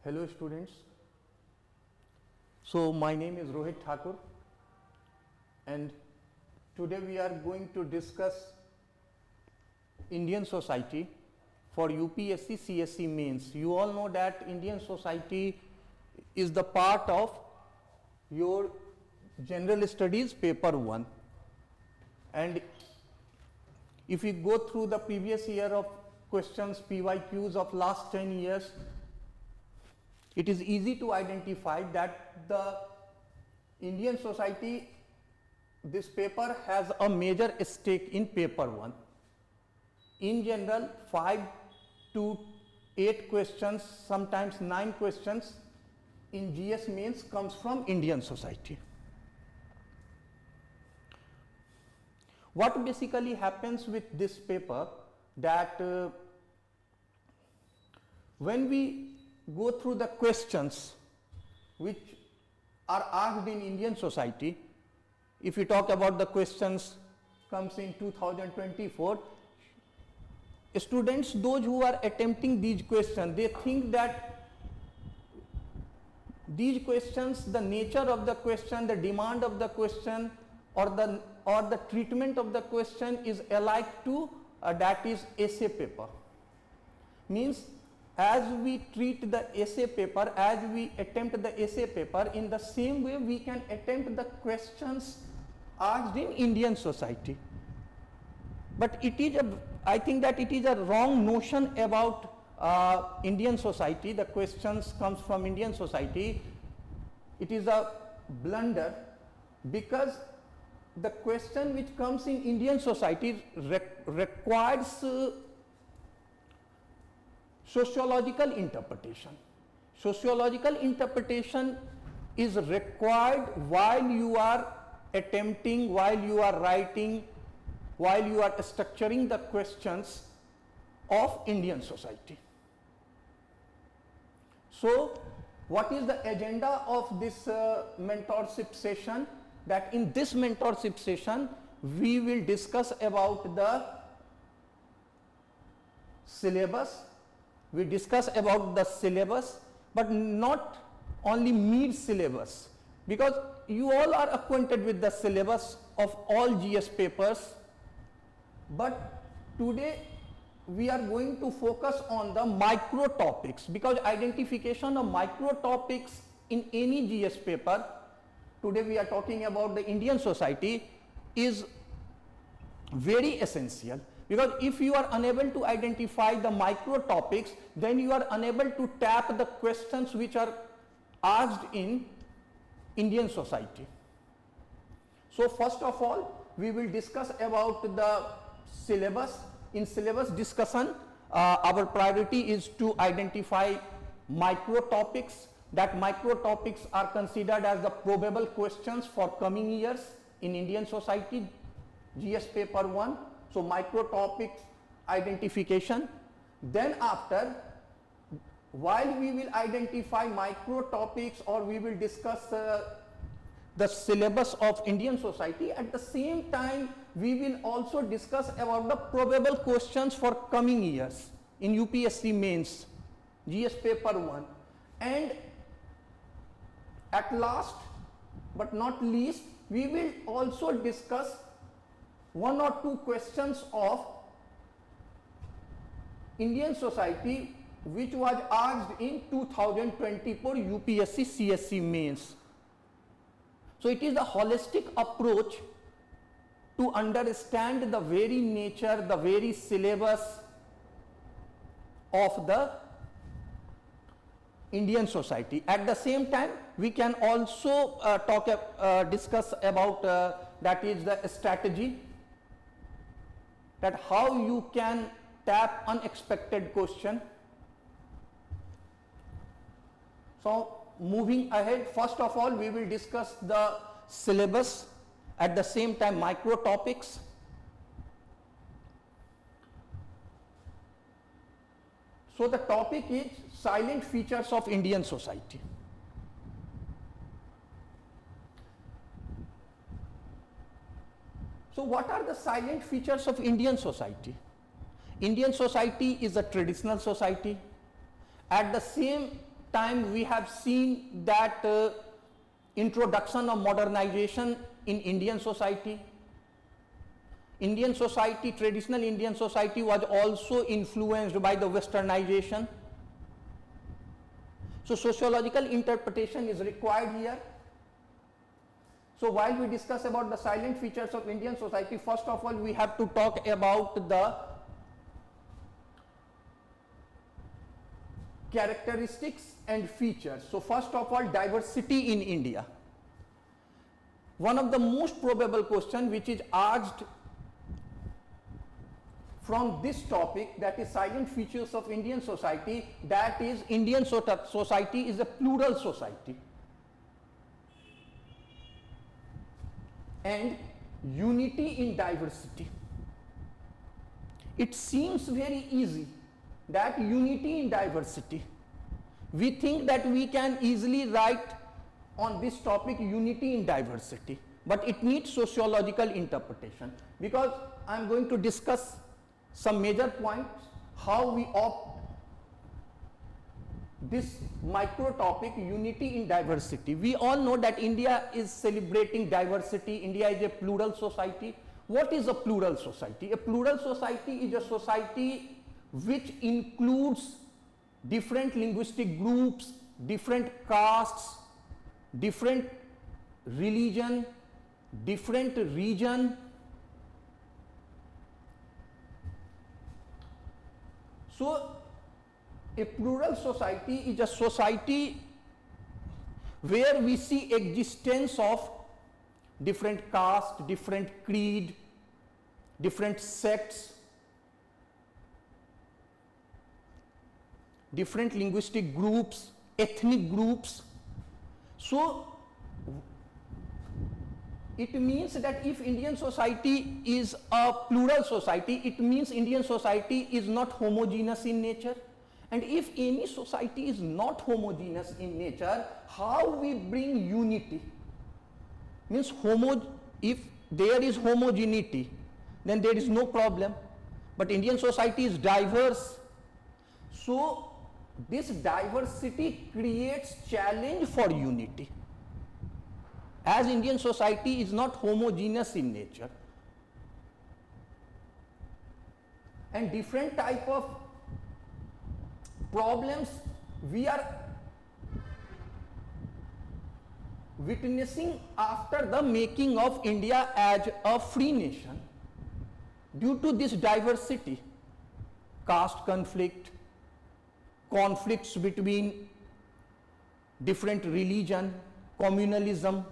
Hello students. So my name is Rohit and today we are going to discuss Indian society for UPSC CSC mains. You all know that Indian society is the part of your general studies paper 1, and if we go through the previous year of questions, PYQs of last 10 years, it is easy to identify that the Indian society, this paper has a major stake in paper 1. In general, 5 to 8 questions, sometimes 9 questions in GS mains comes from Indian society. What basically happens with this paper, that when we go through the questions which are asked in Indian society, if we talk about the questions comes in 2024, students, those who are attempting these questions, they think that these questions, the nature of the question, the demand of the question, or the treatment of the question is alike to that is essay paper. Means as we treat the essay paper, as we attempt the essay paper, in the same way we can attempt the questions asked in Indian society. But it is I think that it is a wrong notion about Indian society. The questions comes from Indian society. It is a blunder, because the question which comes in Indian society requires sociological interpretation. Sociological interpretation is required while you are attempting, while you are writing, while you are structuring the questions of Indian society. So, what is the agenda of this mentorship session? That in this mentorship session, we will discuss about the syllabus. We discuss about the syllabus, but not only mere syllabus, because you all are acquainted with the syllabus of all GS papers, but today we are going to focus on the micro topics, because identification of micro topics in any GS paper, today we are talking about the Indian society, is very essential. Because if you are unable to identify the micro topics, then you are unable to tap the questions which are asked in Indian society. So first of all, we will discuss about the syllabus. In syllabus discussion, our priority is to identify micro topics. That micro topics are considered as the probable questions for coming years in Indian society, GS paper 1. So micro topics identification. Then after, while we will identify micro topics, or we will discuss the syllabus of Indian society, at the same time we will also discuss about the probable questions for coming years in UPSC mains, GS paper 1. And at last but not least, we will also discuss 1 or 2 questions of Indian society which was asked in 2024 UPSC CSC mains. So it is a holistic approach to understand the very nature, the very syllabus of the Indian society. At the same time, we can also discuss about that is the strategy, that how you can tap unexpected question. So moving ahead, first of all we will discuss the syllabus, at the same time micro topics. So the topic is silent features of Indian society. So what are the silent features of Indian society? Indian society is a traditional society. At the same time we have seen that introduction of modernization in Indian society. Indian society, traditional Indian society was also influenced by the westernization. So sociological interpretation is required here. So while we discuss about the silent features of Indian society, first of all we have to talk about the characteristics and features. So first of all, diversity in India. One of the most probable question which is asked from this topic, that is silent features of Indian society, that is Indian society is a plural society and unity in diversity. It seems very easy that unity in diversity. We think that we can easily write on this topic unity in diversity, but it needs sociological interpretation, because I am going to discuss some major points how we opt this micro topic unity in diversity. We all know that India is celebrating diversity. India is a plural society. What is a plural society? A plural society is a society which includes different linguistic groups, different castes, different religion, different region. So a plural society is a society where we see existence of different castes, different creed, different sects, different linguistic groups, ethnic groups. So it means that if Indian society is a plural society, it means Indian society is not homogeneous in nature. And if any society is not homogeneous in nature, how we bring unity? Means if there is homogeneity, then there is no problem. But Indian society is diverse. So this diversity creates challenge for unity, as Indian society is not homogeneous in nature. And different type of problems we are witnessing after the making of India as a free nation. Due to this diversity, caste conflict, conflicts between different religion, communalism,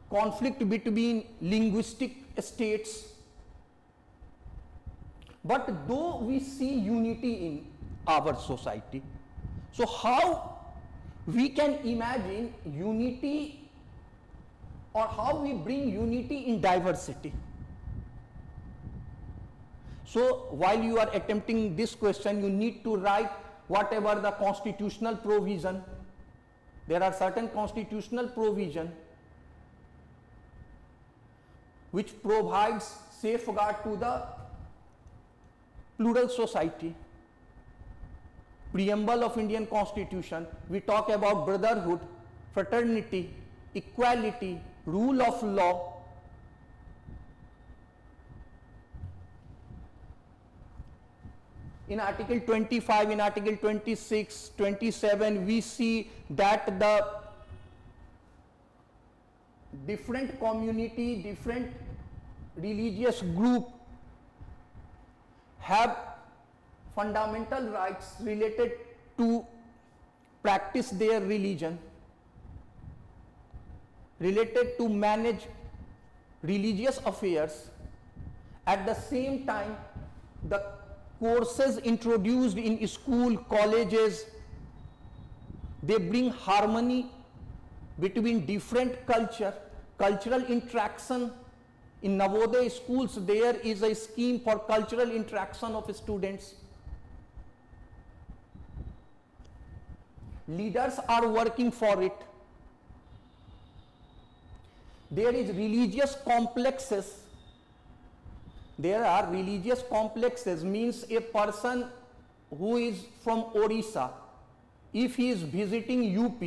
conflict between linguistic states. But though we see unity in our society, so how we can imagine unity, or how we bring unity in diversity? So while you are attempting this question, you need to write whatever the constitutional provision. There are certain constitutional provision which provides safeguard to the plural society. Preamble of Indian Constitution, we talk about brotherhood, fraternity, equality, rule of law. In Article 25, in Article 26, 27, we see that the different community, different religious group have fundamental rights related to practice their religion, related to manage religious affairs. At the same time, the courses introduced in school, colleges, they bring harmony between different cultural interaction. In Navodaya schools, there is a scheme for cultural interaction of students. Leaders are working for it. There is religious complexes There are religious complexes, means a person who is from Orissa, if he is visiting UP,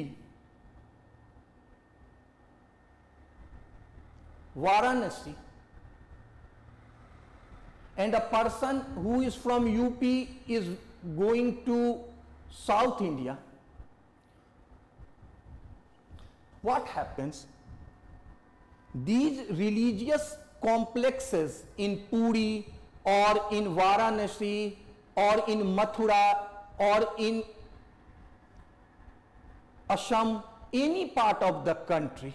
Varanasi, and a person who is from UP is going to South India, what happens? These religious complexes in Puri or in Varanasi or in Mathura or in Assam, any part of the country,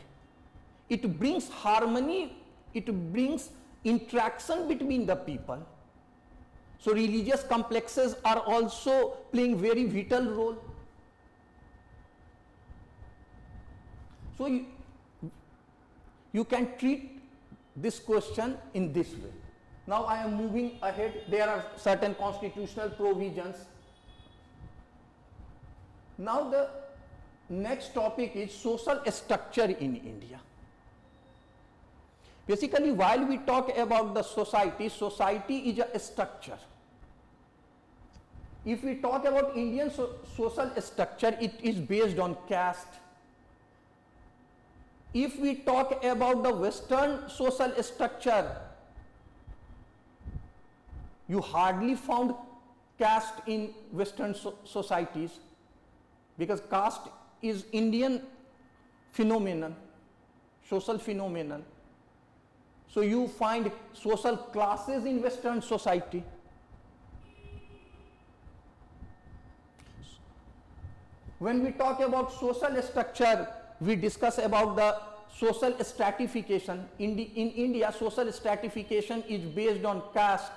it brings harmony, it brings interaction between the people. So religious complexes are also playing very vital role. So you can treat this question in this way. Now I am moving ahead. There are certain constitutional provisions. Now the next topic is social structure in India. Basically, while we talk about the society, society is a structure. If we talk about Indian social structure, it is based on caste. If we talk about the Western social structure, you hardly found caste in Western societies, because caste is Indian phenomenon, social phenomenon. So you find social classes in Western society. When we talk about social structure, we discuss about the social stratification. In India, social stratification is based on caste.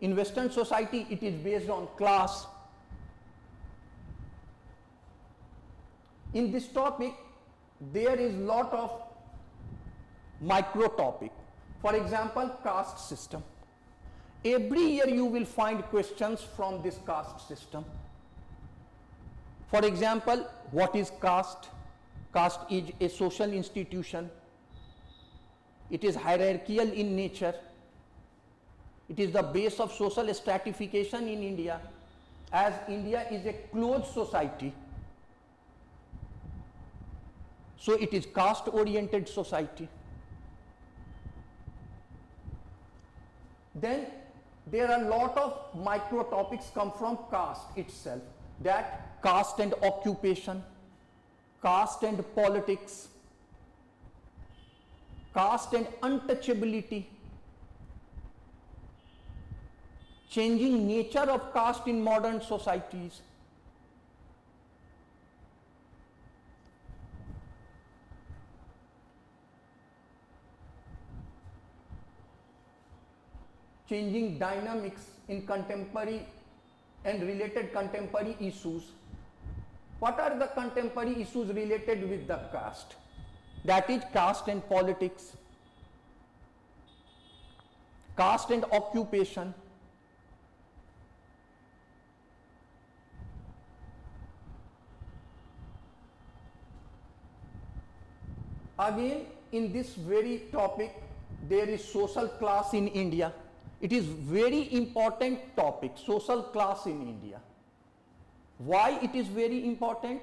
In Western society, it is based on class. In this topic, there is lot of micro topic. For example, caste system. Every year you will find questions from this caste system. For example, what is caste? Caste is a social institution. It is hierarchical in nature. It is the base of social stratification in India, as India is a closed society. So it is caste oriented society. Then there are a lot of micro topics come from caste itself, that caste and occupation, caste and politics, caste and untouchability, changing nature of caste in modern societies. Changing dynamics in contemporary and related contemporary issues. What are the contemporary issues related with the caste? That is caste and politics, caste and occupation, again in this very topic there is social class in India. It is very important topic, social class in India. Why it is very important,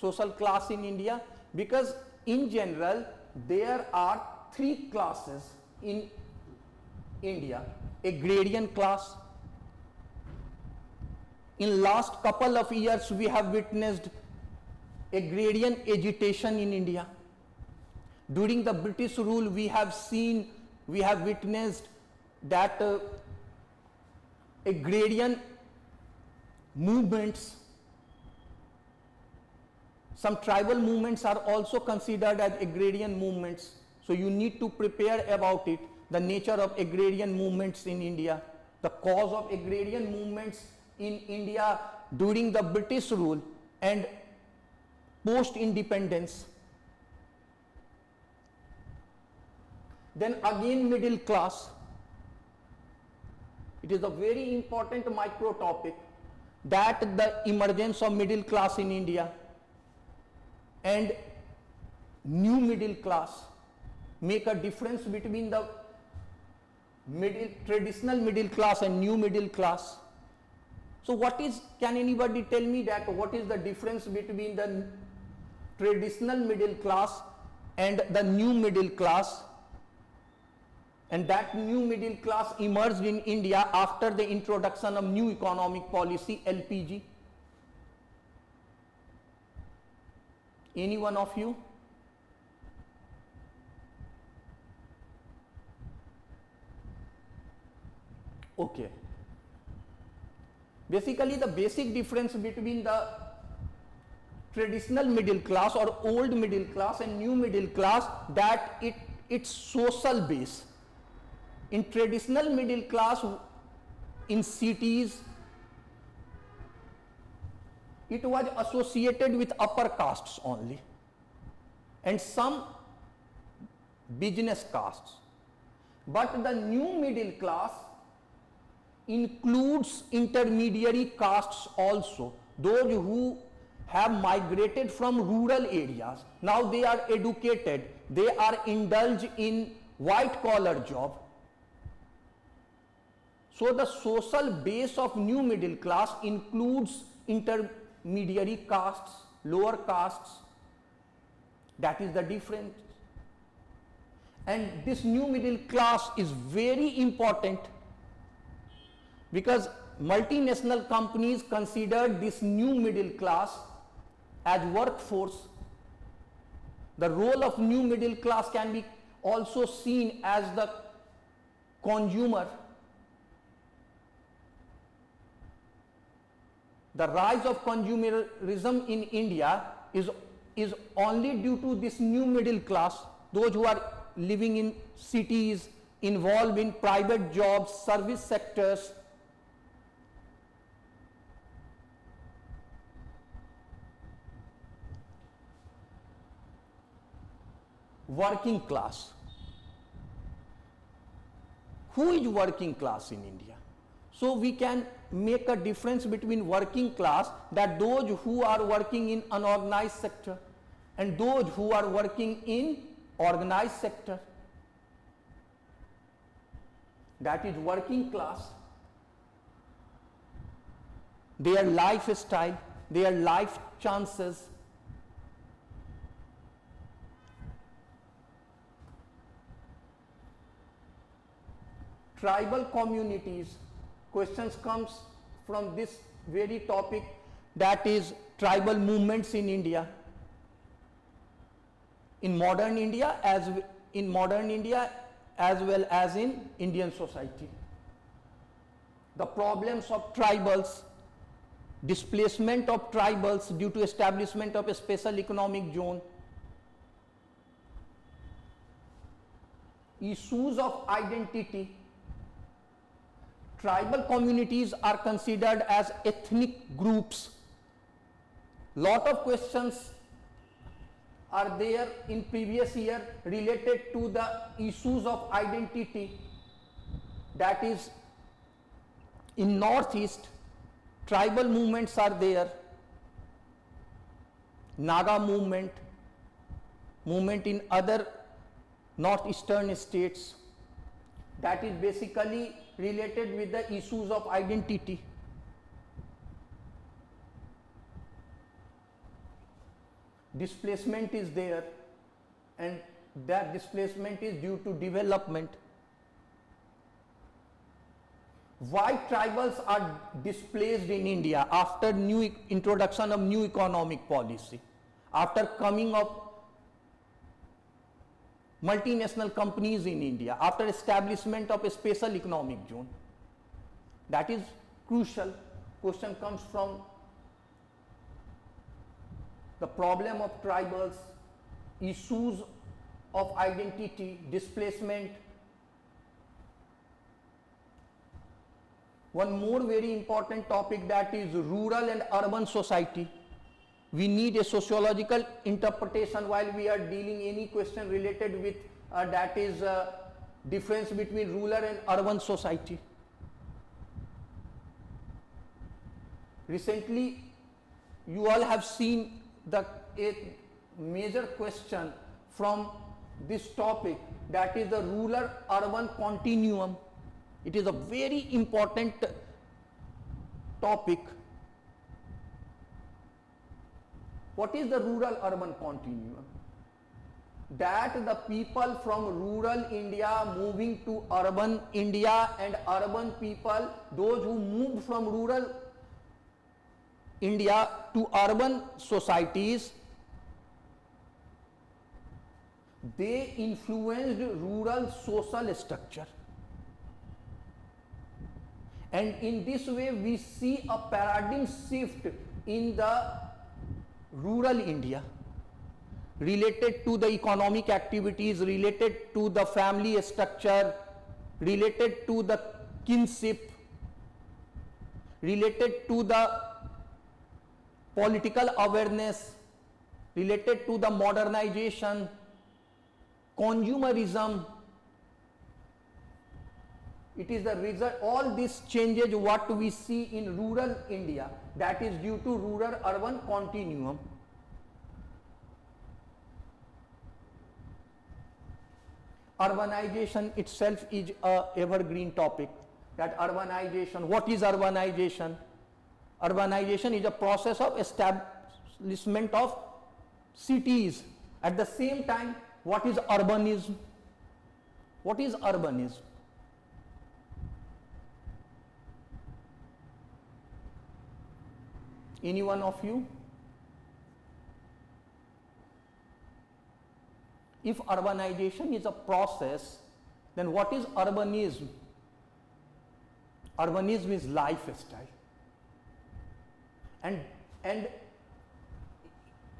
social class in India? Because in general there are three classes in India. Agrarian class. In last couple of years we have witnessed agrarian agitation in India. During the British rule we have witnessed that agrarian movements, some tribal movements are also considered as agrarian movements. So you need to prepare about it, the nature of agrarian movements in India, the cause of agrarian movements in India during the British rule and post-independence. Then again middle class. It is a very important micro topic, that the emergence of middle class in India and new middle class make a difference between the traditional middle class and new middle class. So can anybody tell me that what is the difference between the traditional middle class and the new middle class? And that new middle class emerged in India after the introduction of new economic policy, LPG. Any one of you? Okay. Basically, the basic difference between the traditional middle class or old middle class and new middle class, that its social base. In traditional middle class in cities, it was associated with upper castes only and some business castes. But the new middle class includes intermediary castes also, those who have migrated from rural areas. Now they are educated, they are indulged in white collar job. So the social base of new middle class includes intermediary castes, lower castes. That is the difference. And this new middle class is very important because multinational companies considered this new middle class as workforce. The role of new middle class can be also seen as the consumer. The rise of consumerism in India is only due to this new middle class, those who are living in cities, involved in private jobs, service sectors. Working class. Who is working class in India? So we can make a difference between working class, that those who are working in unorganized sector and those who are working in organized sector. That is working class. Their lifestyle, their life chances. Tribal communities. Questions comes from this very topic, that is tribal movements in India. In modern India as well as in Indian society. The problems of tribals, displacement of tribals due to establishment of a special economic zone, issues of identity. Tribal communities are considered as ethnic groups. Lot of questions are there in previous year related to the issues of identity. That is, in Northeast, tribal movements are there. Naga movement in other northeastern states. That is basically related with the issues of identity. Displacement is there, and that displacement is due to development. Why tribals are displaced in India after introduction of new economic policy, after coming of multinational companies in India, after establishment of a special economic zone? That is crucial. Question comes from the problem of tribals, issues of identity, displacement. One more very important topic, that is rural and urban society. We need a sociological interpretation while we are dealing any question related with that is difference between rural and urban society. Recently, you all have seen a major question from this topic, that is the rural urban continuum. It is a very important topic. What is the rural urban continuum? That the people from rural India moving to urban India, and urban people, those who moved from rural India to urban societies, they influenced rural social structure. And in this way we see a paradigm shift in the rural India, related to the economic activities, related to the family structure, related to the kinship, related to the political awareness, related to the modernization, consumerism. It is the result, all these changes what we see in rural India, that is due to rural urban continuum. Urbanization itself is a evergreen topic. That urbanization, what is urbanization? Urbanization is a process of establishment of cities. At the same time, what is urbanism? What is urbanism? Any one of you? If urbanization is a process, then what is urbanism? Urbanism is lifestyle. And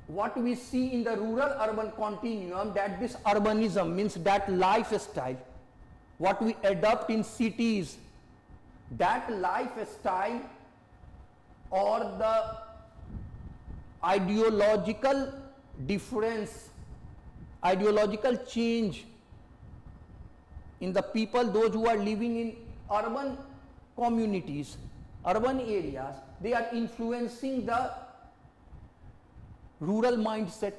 what we see in the rural urban continuum, that this urbanism means that lifestyle, what we adopt in cities, that lifestyle or the ideological difference, ideological change in the people, those who are living in urban communities, urban areas, they are influencing the rural mindset,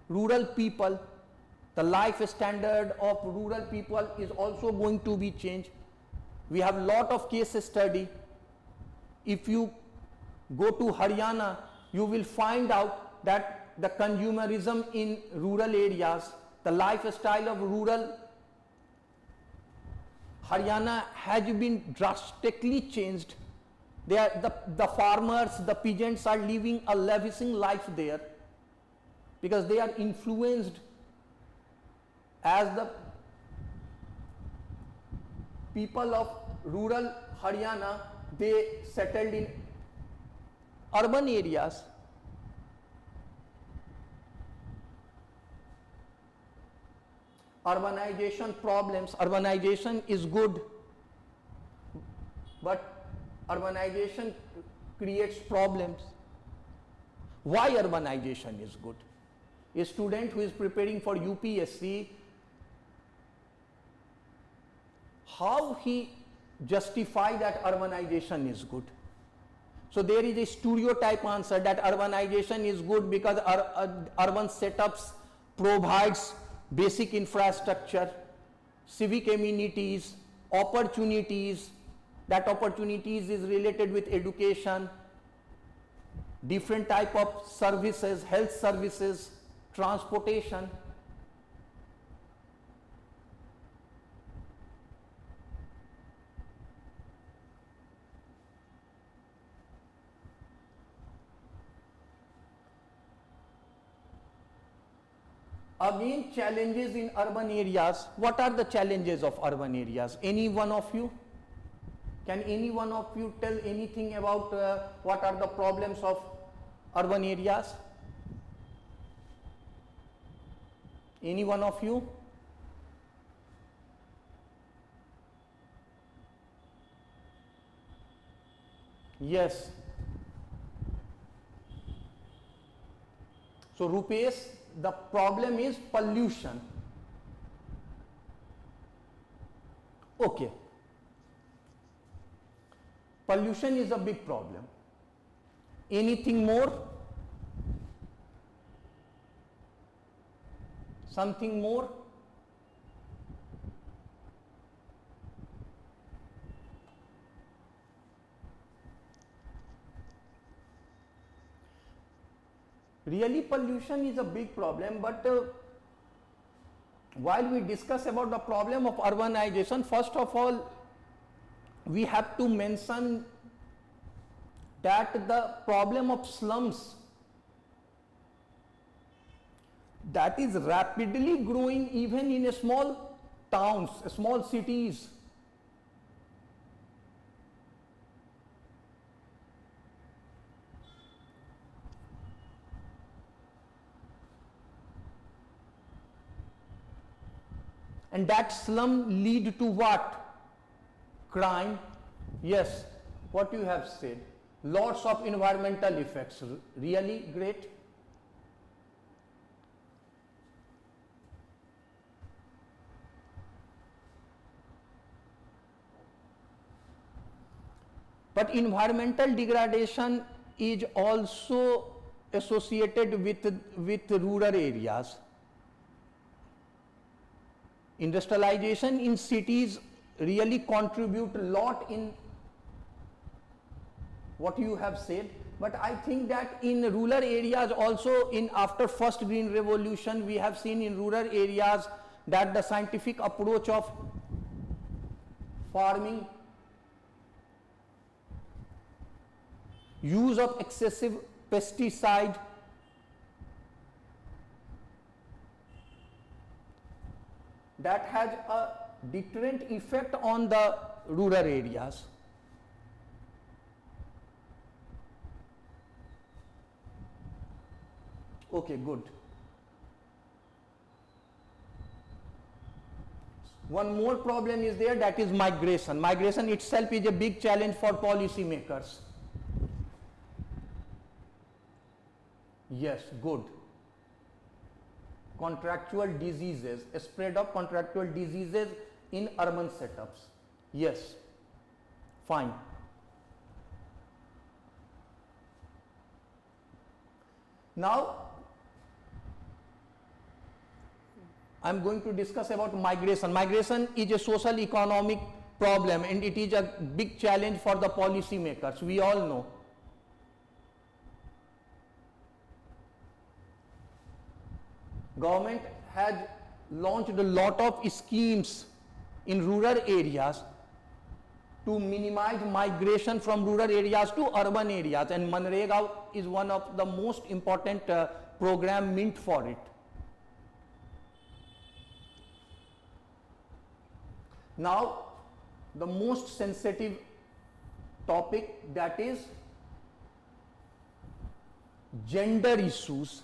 rural people. The life standard of rural people is also going to be changed. We have lot of case study. If you go to Haryana, you will find out that the consumerism in rural areas, the lifestyle of rural Haryana has been drastically changed. They are the farmers, the peasants are living a lavishing life there, because they are influenced as the people of rural Haryana, they settled in urban areas. Urbanization problems. Urbanization is good, but urbanization creates problems. Why urbanization is good? A student who is preparing for UPSC, how he justify that urbanization is good? So there is a stereotype answer that urbanization is good because urban setups provides basic infrastructure, civic amenities, opportunities. That opportunities is related with education, different type of services, health services, transportation. Again, challenges in urban areas. What are the challenges of urban areas? Any one of you? Can any one of you tell anything about what are the problems of urban areas? Any one of you? Yes. So Rupesh, the problem is pollution. Okay. Pollution is a big problem. Anything more? Something more? Really pollution is a big problem, but while we discuss about the problem of urbanization, first of all, we have to mention that the problem of slums that is rapidly growing even in small towns, small cities. And that slum lead to what? Crime. Yes, what you have said. Lots of environmental effects. Really great. But environmental degradation is also associated with rural areas. Industrialization in cities really contribute a lot in what you have said, but I think that in rural areas also, in after first green revolution, we have seen in rural areas that the scientific approach of farming, use of excessive pesticide, that has a deterrent effect on the rural areas. Okay, good. One more problem is there, that is migration. Migration itself is a big challenge for policy makers. Yes, good. Contractual diseases, spread of contractual diseases in urban setups. Yes, fine. Now, I am going to discuss about migration. Migration is a social economic problem and it is a big challenge for the policy makers. We all know. Government has launched a lot of schemes in rural areas to minimize migration from rural areas to urban areas, and Manrega is one of the most important program meant for it. Now, the most sensitive topic, that is gender issues.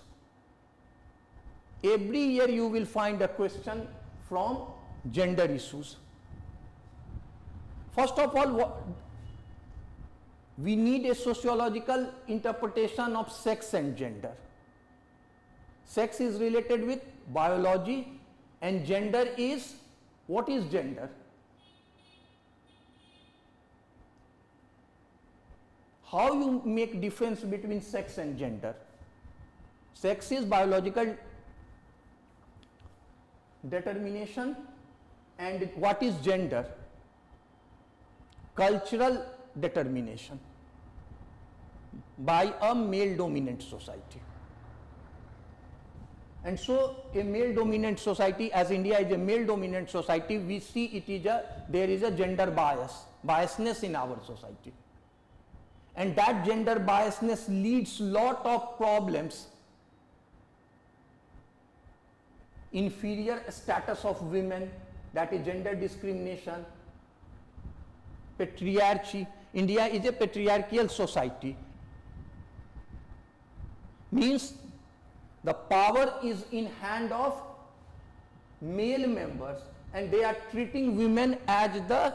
Every year you will find a question from gender issues. First of all, we need a sociological interpretation of sex and gender. Sex is related with biology and gender is, what is gender? How you make difference between sex and gender? Sex is biological determination, and what is gender? Cultural determination by a male dominant society. And so a male dominant society, as India is a male dominant society, we see it is there is a gender biasness in our society. And that gender biasness leads lot of problems. Inferior status of women, that is gender discrimination, patriarchy. India is a patriarchal society. Means the power is in hand of male members and they are treating women as the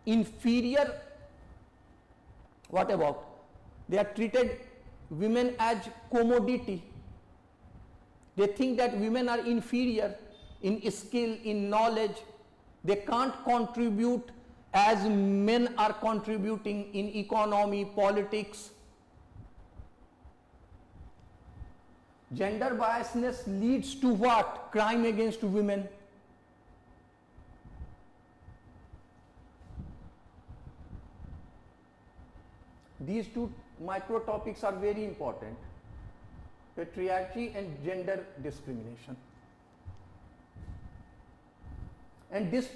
inferior. What about? They are treated women as commodity. They think that women are inferior in skill, in knowledge. They can't contribute as men are contributing in economy, politics. Gender biasness leads to what? Crime against women. These two micro topics are very important. patriarchy and gender discrimination. And this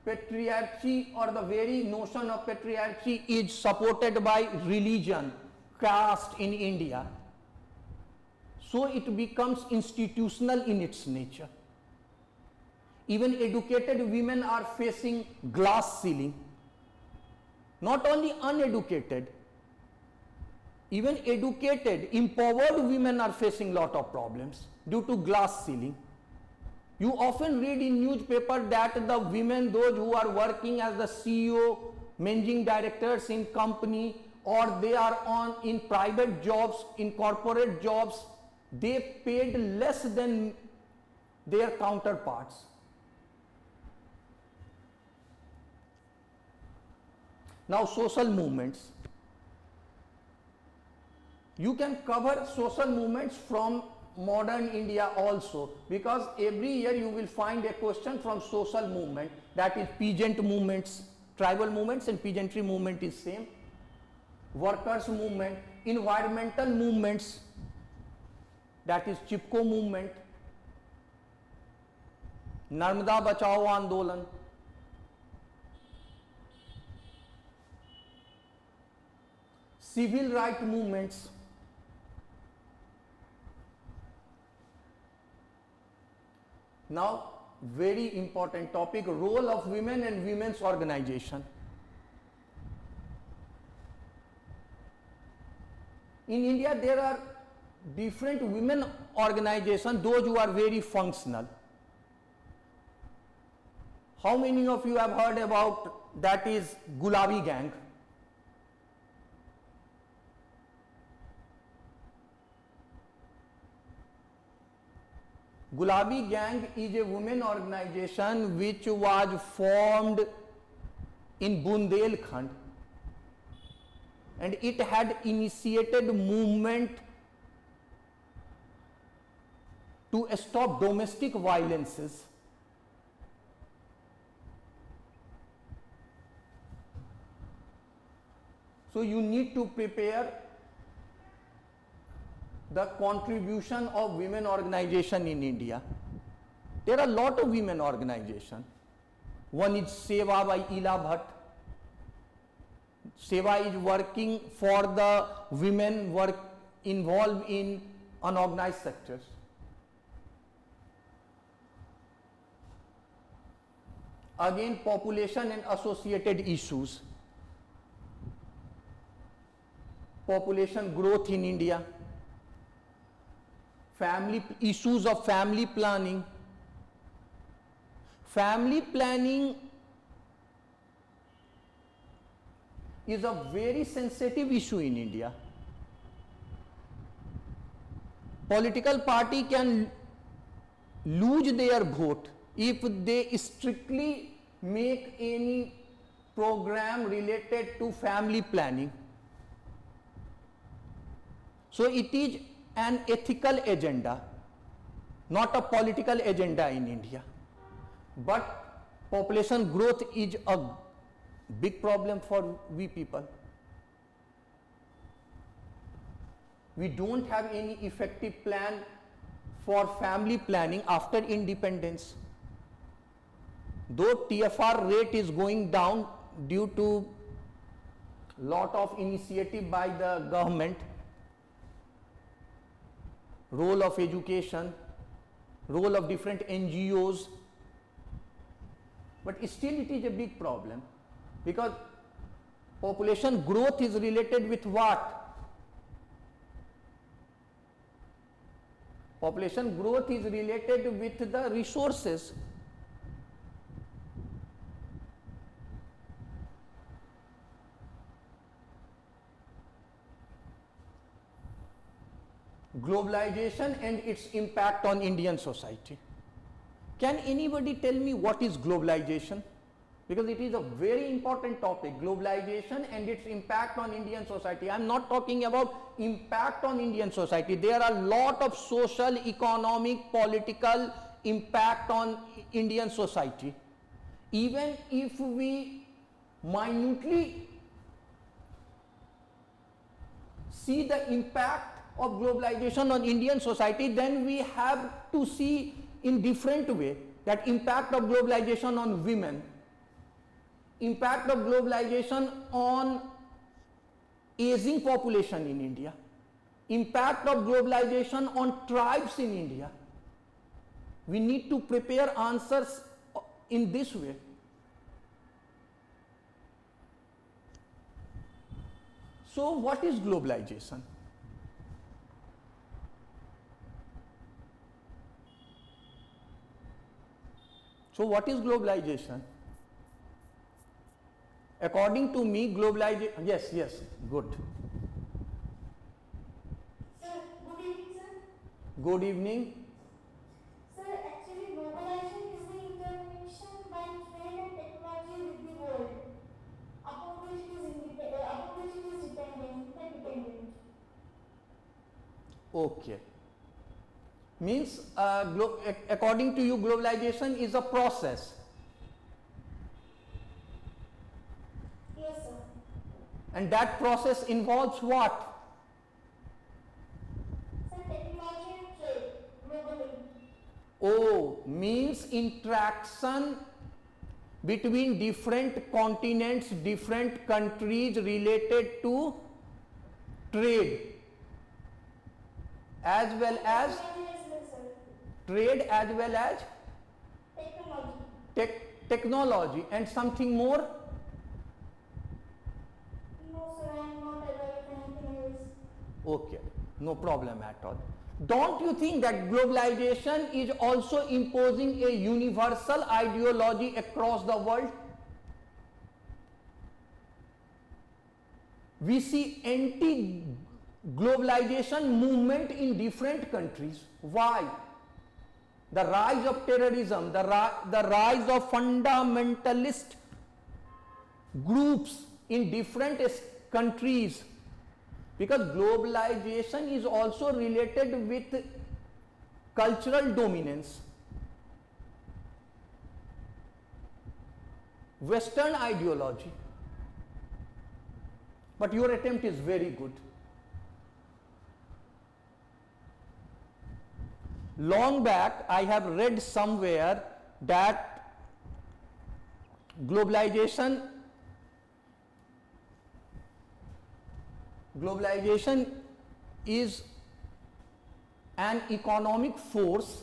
patriarchy, or the very notion of patriarchy, is supported by religion, caste in India. So it becomes institutional in its nature. Even educated women are facing glass ceiling. Not only uneducated, even educated, empowered women are facing lot of problems due to glass ceiling. You often read in newspaper that the women, those who are working as the CEO, managing directors in company, or they are in private jobs, in corporate jobs, they paid less than their counterparts. Now, social movements. You can cover social movements from modern India also, because every year you will find a question from social movement, that is peasant movements, tribal movements and peasantry movement is same, workers movement, environmental movements, that is Chipko movement, Narmada Bachao Andolan, civil rights movements. Now, very important topic, role of women and women's organization. In India, there are different women organizations, those who are very functional. How many of you have heard about that is Gulabi Gang? Gulabi Gang is a women organization which was formed in Bundelkhand, and it had initiated movement to stop domestic violences. So you need to prepare the contribution of women organization in India. There are a lot of women organization. One is Seva by Ila Bhatt. Seva is working for the women work involved in unorganized sectors. Again, population and associated issues. Population growth in India. Issues of family planning. Family planning is a very sensitive issue in India. Political party can lose their vote if they strictly make any program related to family planning. So it is an ethical agenda, not a political agenda in India. But population growth is a big problem for we people. We don't have any effective plan for family planning after independence. Though TFR rate is going down due to lot of initiative by the government, role of education, role of different NGOs, but still it is a big problem, because population growth is related with what? Population growth is related with the resources. Globalization and its impact on Indian society. Can anybody tell me what is globalization? Because it is a very important topic, globalization and its impact on Indian society. I am not talking about impact on Indian society. There are a lot of social, economic, political impact on Indian society. Even if we minutely see the impact of globalization on Indian society, then we have to see in different way that impact of globalization on women, impact of globalization on aging population in India, impact of globalization on tribes in India. We need to prepare answers in this way. So what is globalization? So what is globalization? According to me, globalization, yes, good. Sir, good evening, sir. Good evening. Sir, actually, globalization is the interconnection by trade and technology with the world, upon which it is dependent. Okay. Means, according to you, globalization is a process. Yes, sir. And that process involves what? Sir, technology and trade globally. Oh, means interaction between different continents, different countries related to trade as well as trade as well as technology and something more. No, sir, I am not aware of anything else. Okay, no problem at all. Don't you think that globalization is also imposing a universal ideology across the world? We see anti-globalization movement in different countries. Why? The rise of terrorism, the rise of fundamentalist groups in different countries, because globalization is also related with cultural dominance, Western ideology. But your attempt is very good. Long back, I have read somewhere that globalization is an economic force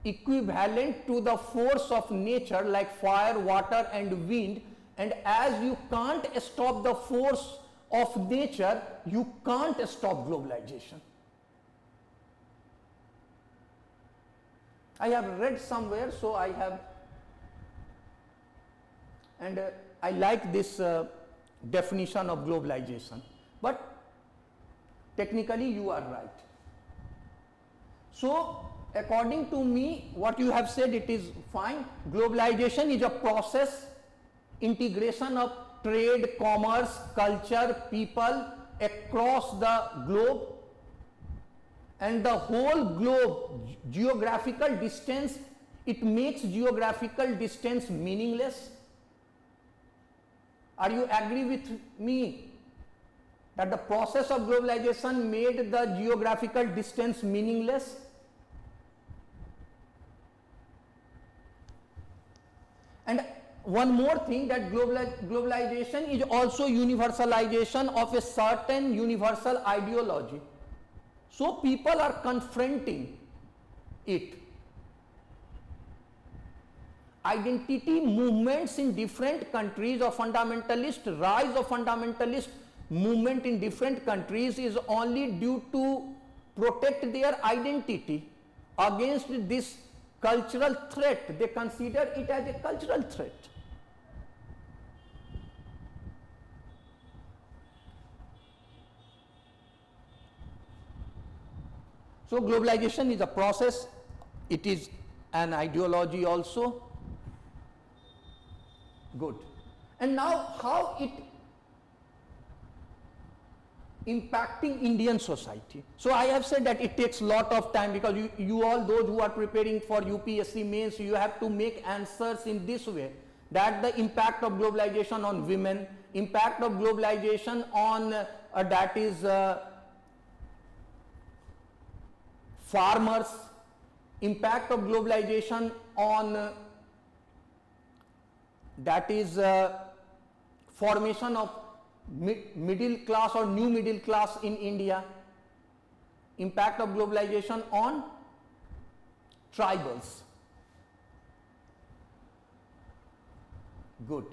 equivalent to the force of nature like fire, water and wind, and as you can't stop the force of nature, you can't stop globalization. I have read somewhere, so I have, and I like this definition of globalization. But technically you are right. So according to me, what you have said, it is fine. Globalization is a process, integration of trade, commerce, culture, people across the globe, and the whole globe, geographical distance, it makes geographical distance meaningless. Are you agree with me that the process of globalization made the geographical distance meaningless? And one more thing, that globalization is also universalization of a certain universal ideology. So people are confronting it. Identity movements in different countries of fundamentalist, rise of fundamentalist movement in different countries is only due to protect their identity against this cultural threat. They consider it as a cultural threat. So globalization is a process, it is an ideology also. Good. And now how it impacting Indian society. So I have said that it takes lot of time, because you all, those who are preparing for UPSC mains, you have to make answers in this way, that the impact of globalization on women, impact of globalization on farmers, impact of globalization on that is formation of middle class or new middle class in India, impact of globalization on tribals. Good.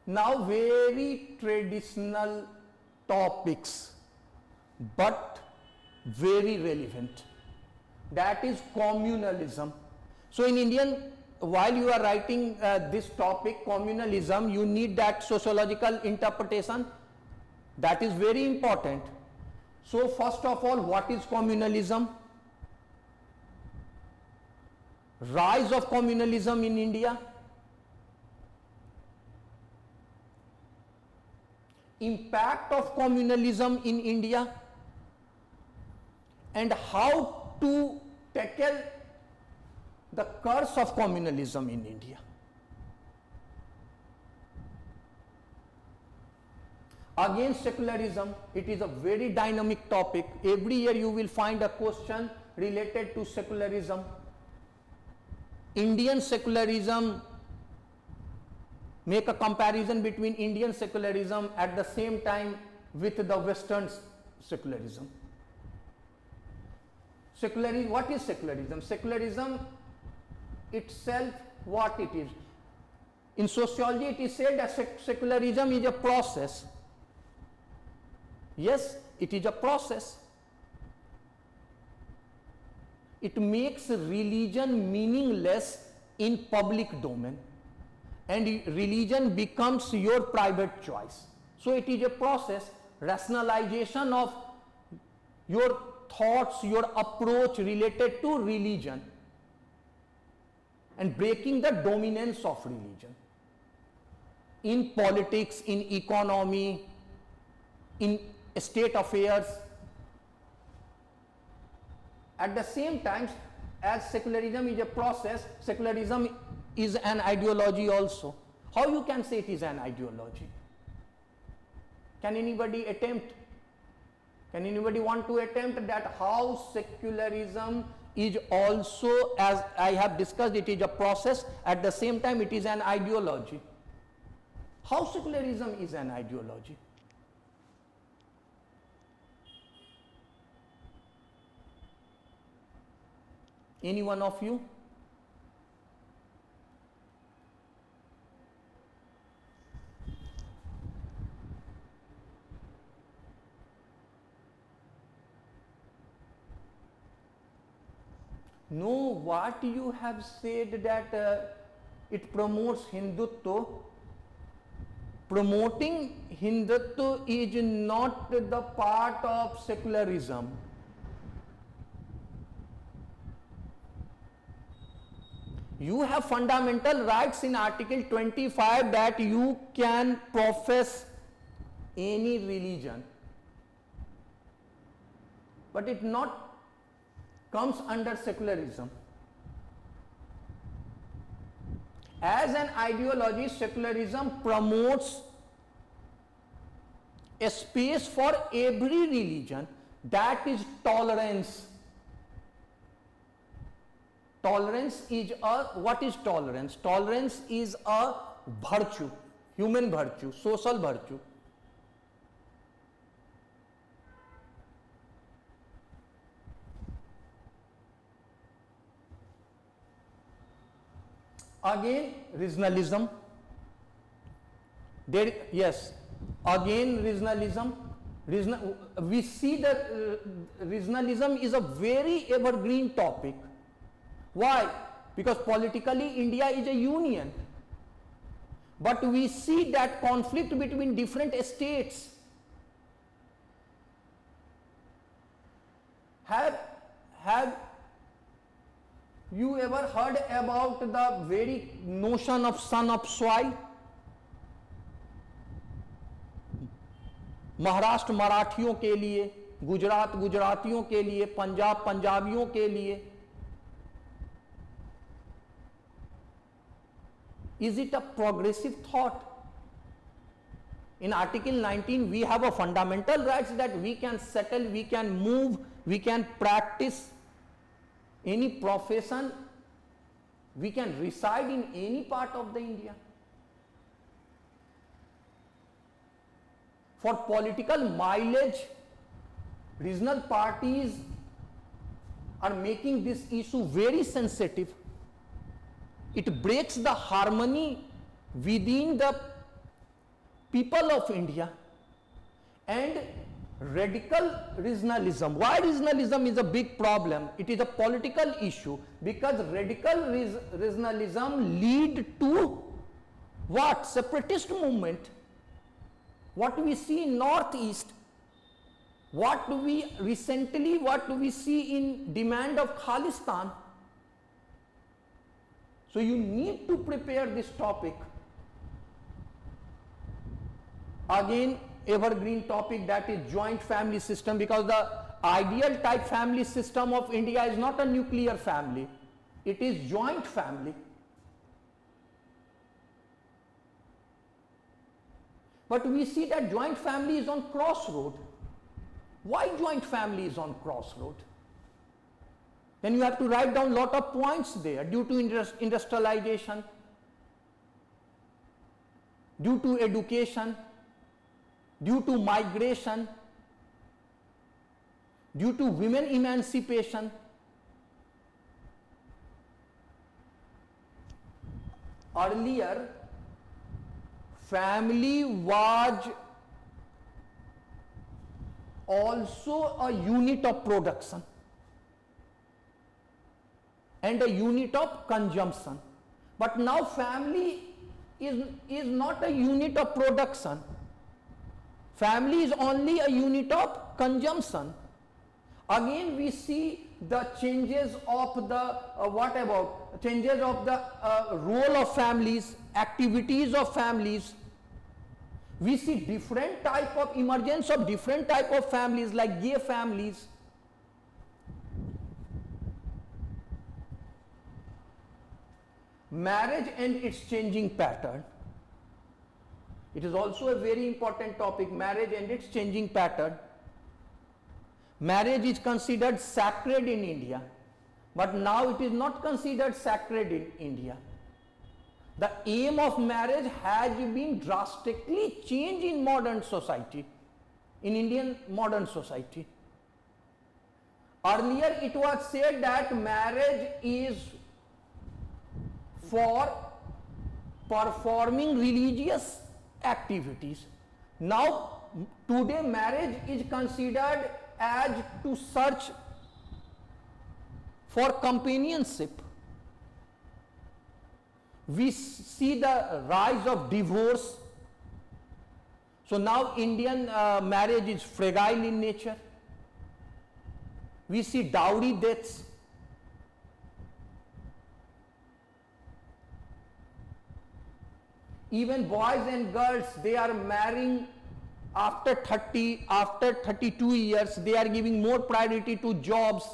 Now very traditional topics but very relevant, that is communalism. So in Indian, while you are writing this topic communalism, you need that sociological interpretation, that is very important. So first of all, what is communalism? Rise of communalism in India, impact of communalism in India, and how to tackle the curse of communalism in India. Again, secularism, it is a very dynamic topic. Every year you will find a question related to secularism. Indian secularism, make a comparison between Indian secularism at the same time with the Western secularism. Secularism, what is secularism? Secularism itself, what it is? In sociology it is said that secularism is a process. Yes, it is a process. It makes religion meaningless in public domain, and religion becomes your private choice. So it is a process, rationalization of your thoughts, your approach related to religion, and breaking the dominance of religion in politics, in economy, in state affairs. At the same time, as secularism is a process, secularism is an ideology also. How you can say it is an ideology? Can anybody attempt? Can anybody want to attempt that how secularism is also, as I have discussed, it is a process, at the same time it is an ideology. How secularism is an ideology? Any one of you? No, what you have said that it promotes Hindutva. Promoting Hindutva is not the part of secularism. You have fundamental rights in Article 25 that you can profess any religion, but it not comes under secularism. As an ideology, secularism promotes a space for every religion, that is tolerance. Tolerance is a, what is tolerance? Tolerance is a virtue, human virtue, social virtue. Again, regionalism. There, yes, again regionalism. We see that regionalism is a very evergreen topic. Why? Because politically India is a union, but we see that conflict between different states. Have you ever heard about the very notion of son of soil? Maharashtra मराठियों के लिए, गुजरात गुजरातियों के लिए, पंजाब पंजाबियों के लिए. Is it a progressive thought? In Article 19, we have a fundamental rights that we can settle, we can move, we can practice any profession, we can reside in any part of the India. For political mileage, regional parties are making this issue very sensitive. It breaks the harmony within the people of India. And radical regionalism. Why regionalism is a big problem? It is a political issue because radical regionalism lead to what? Separatist movement. What we see in Northeast, what do we see in demand of Khalistan. So you need to prepare this topic. Again, evergreen topic, that is joint family system, because the ideal type family system of India is not a nuclear family, it is joint family. But we see that joint family is on crossroad. Why joint family is on crossroad? Then you have to write down lot of points there. Due to industrialization, due to education, due to migration, due to women emancipation. Earlier, family was also a unit of production and a unit of consumption. But now family is not a unit of production. Family is only a unit of consumption. Again, we see the changes of the changes of the role of families, activities of families. We see different type of emergence of different type of families, like gay families. Marriage and its changing pattern. It is also a very important topic, marriage and its changing pattern. Marriage is considered sacred in India, but now it is not considered sacred in India. The aim of marriage has been drastically changed in modern society, in Indian modern society. Earlier it was said that marriage is for performing religious activities. Now, today marriage is considered as to search for companionship. We see the rise of divorce. So now Indian marriage is fragile in nature. We see dowry deaths. Even boys and girls, they are marrying after 30, after 32 years, they are giving more priority to jobs.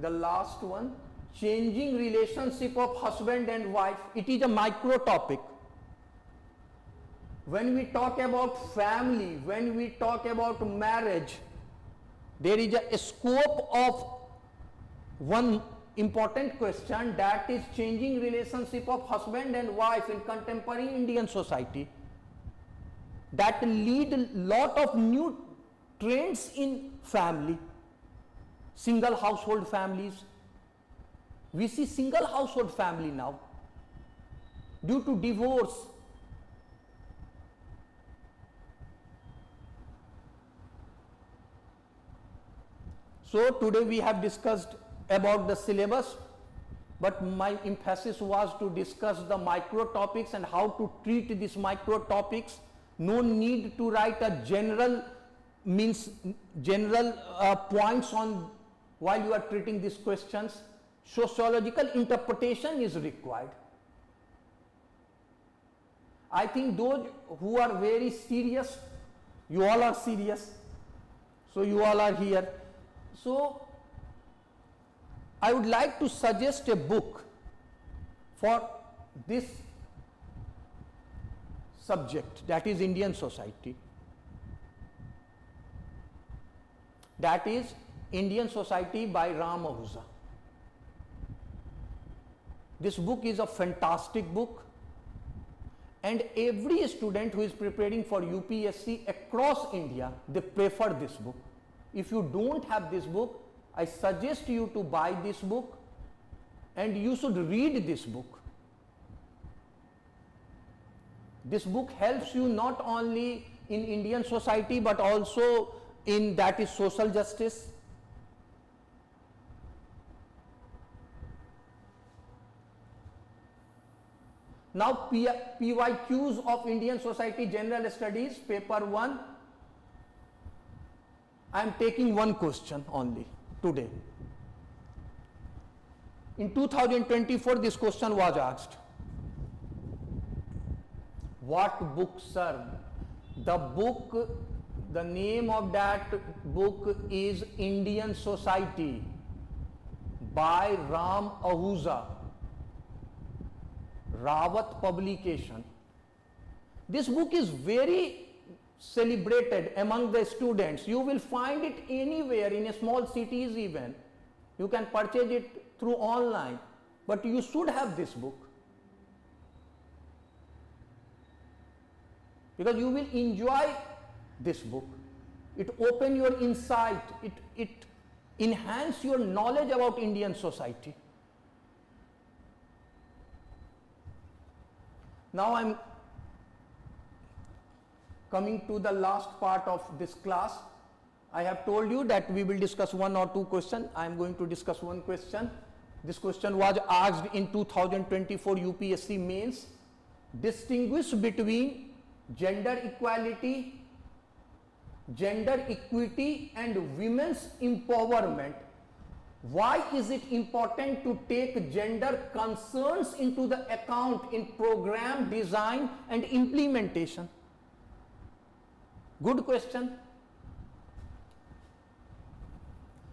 The last one, changing relationship of husband and wife. It is a micro topic. When we talk about family, when we talk about marriage, there is a scope of one important question, that is changing relationship of husband and wife in contemporary Indian society. That lead a lot of new trends in family. Single household families. We see single household family now due to divorce. So today we have discussed about the syllabus, but my emphasis was to discuss the micro topics and how to treat these micro topics. No need to write a general points on while you are treating these questions. Sociological interpretation is required. I think those who are very serious, you all are serious, so you all are here. So I would like to suggest a book for this subject, that is Indian society. That is Indian Society by Ram Ahuja. This book is a fantastic book, and every student who is preparing for UPSC across India, they prefer this book. If you don't have this book, I suggest you to buy this book and you should read this book. This book helps you not only in Indian society but also in, that is, social justice. Now PYQs of Indian Society General Studies, paper 1. I am taking one question only today. In 2024, this question was asked. What book, sir? The book, the name of that book is Indian Society by Ram Ahuja, Rawat publication. This book is very celebrated among the students. You will find it anywhere in a small cities even. You can purchase it through online, but you should have this book because you will enjoy this book. It opens your insight, it enhances your knowledge about Indian society. Now I am coming to the last part of this class. I have told you that we will discuss one or two questions. I am going to discuss one question. This question was asked in 2024 UPSC mains. Distinguish between gender equality, gender equity and women's empowerment. Why is it important to take gender concerns into the account in program design and implementation? Good question.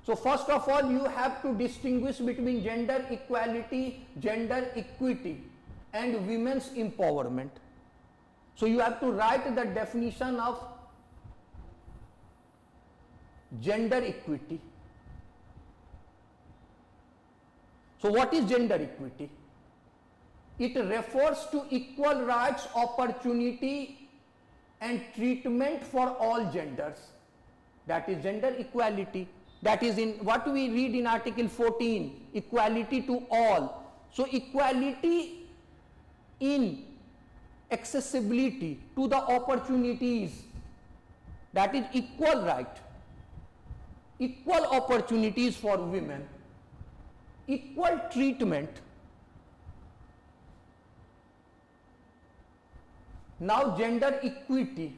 So first of all, you have to distinguish between gender equality, gender equity and women's empowerment. So you have to write the definition of gender equity. So what is gender equity? It refers to equal rights, opportunity and treatment for all genders. That is gender equality. That is in what we read in Article 14, equality to all. So equality in accessibility to the opportunities, that is equal right, equal opportunities for women, equal treatment. Now gender equity.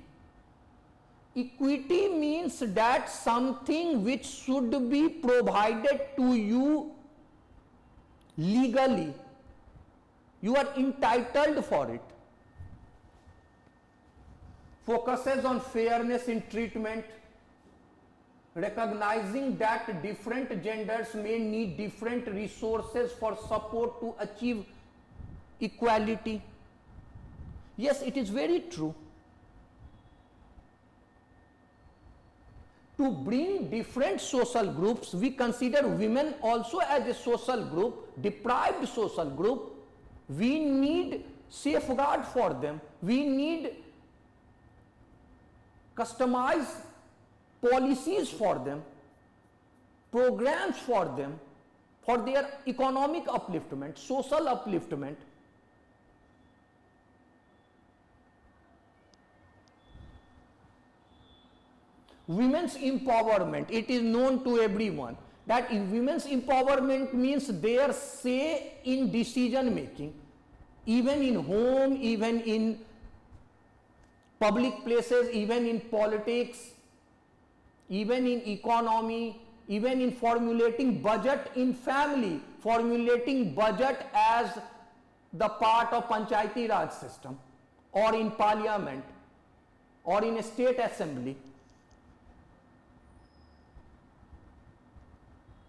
Equity means that something which should be provided to you legally, you are entitled for it. Focuses on fairness in treatment, recognizing that different genders may need different resources for support to achieve equality. Yes, it is very true. To bring different social groups, we consider women also as a social group, deprived social group. We need safeguard for them. We need customized policies for them, programs for them, for their economic upliftment, social upliftment. Women's empowerment, it is known to everyone that women's empowerment means their say in decision making, even in home, even in public places, even in politics, even in economy, even in formulating budget in family, formulating budget as the part of Panchayati Raj system, or in parliament, or in a state assembly.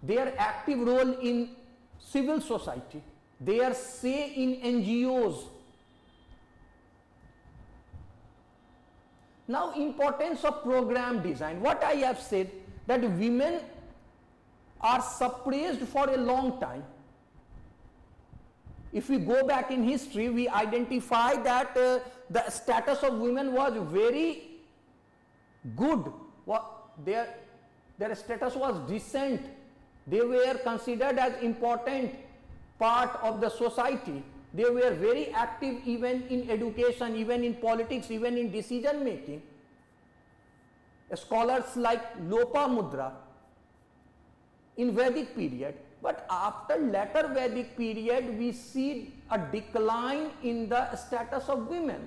Their active role in civil society, their say in NGOs, Now, importance of program design. What I have said, that women are suppressed for a long time. If we go back in history, we identify that the status of women was very good. Their status was decent. They were considered as important part of the society. They were very active even in education, even in politics, even in decision making. Scholars like Lopamudra in Vedic period. But after later Vedic period, we see a decline in the status of women.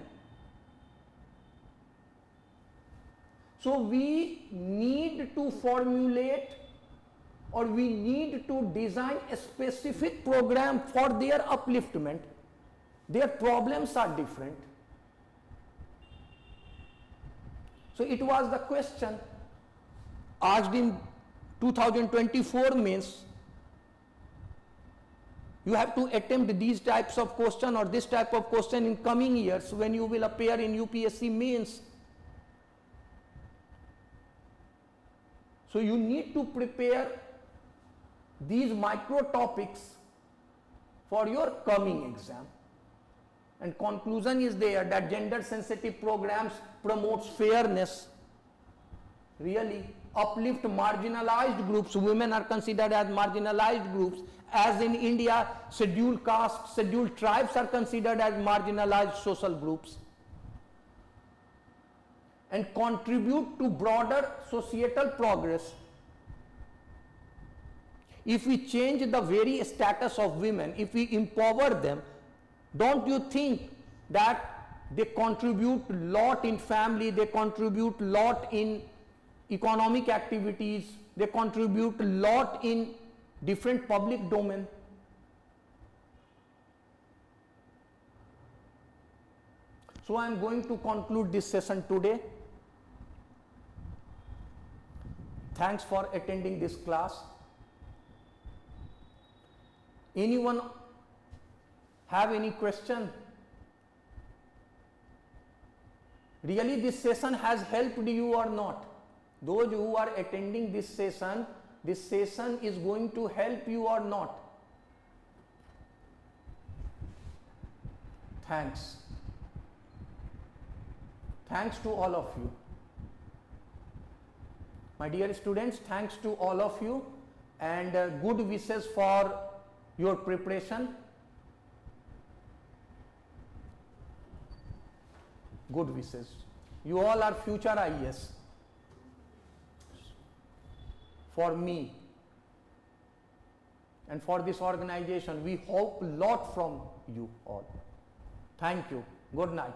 So we need to formulate, or we need to design a specific program for their upliftment. Their problems are different. So it was the question asked in 2024 means. You have to attempt these types of question or this type of question in coming years when you will appear in UPSC mains. So you need to prepare these micro topics for your coming exam. And conclusion is there that gender sensitive programs promotes fairness, really uplift marginalized groups. Women are considered as marginalized groups. As in India, scheduled castes, scheduled tribes are considered as marginalized social groups, and contribute to broader societal progress. If we change the very status of women, if we empower them, don't you think that they contribute a lot in family, they contribute a lot in economic activities, they contribute a lot in different public domain? So I am going to conclude this session today. Thanks for attending this class. Anyone have any question? Really this session has helped you or not? Those who are attending this session is going to help you or not? Thanks. Thanks to all of you. My dear students, thanks to all of you, and good wishes for your preparation. Good wishes. You all are future IAS. For me and for this organization, we hope a lot from you all. Thank you. Good night.